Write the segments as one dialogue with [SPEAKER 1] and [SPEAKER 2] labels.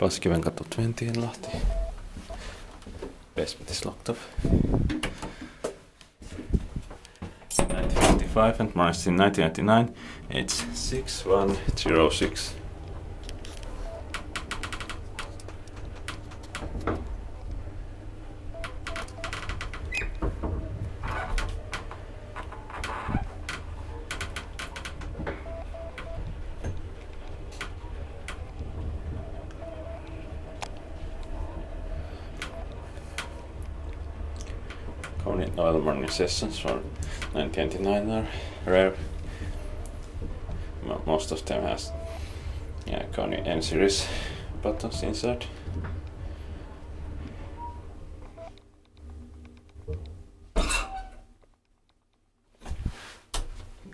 [SPEAKER 1] Paasikivenkatu 20 in Lahti. Basement is locked up. 1955 and modernized in 1999. It's 6106. Kone Novel modernizations from 1999 are rare. Most of them has Kone N series buttons inside.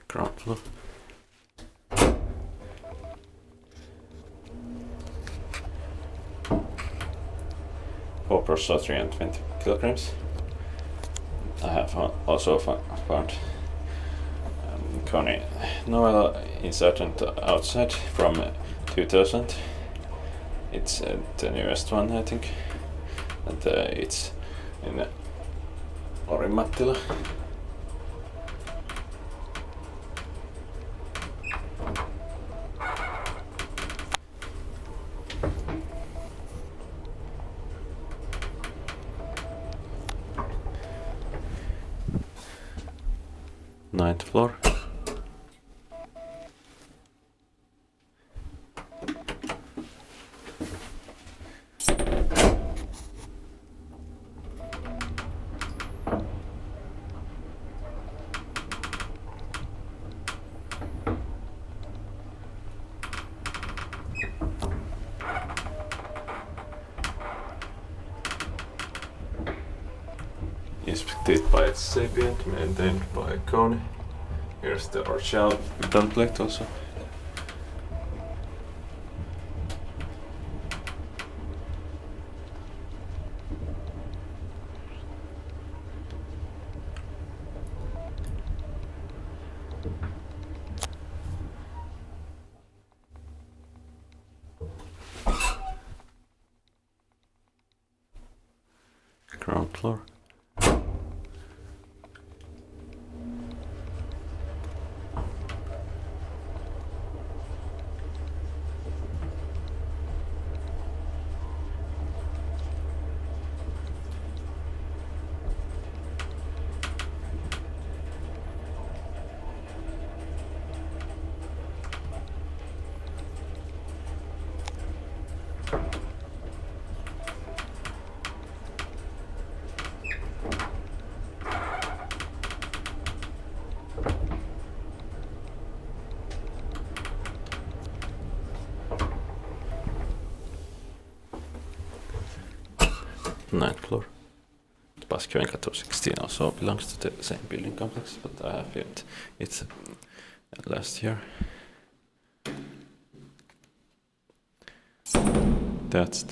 [SPEAKER 1] Ground floor. Copper saw 320 kilograms. I have also found Kone Novel inside and outside from 2000. It's the newest one, I think, and it's in Orimattila. Ninth floor. Inspected by Sapient, maintained by Kone. Here's the original metal plate also. Ground floor. Ninth floor. Paasikivenkatu 16 also belongs to the same building complex, but I have filmed it last year. That's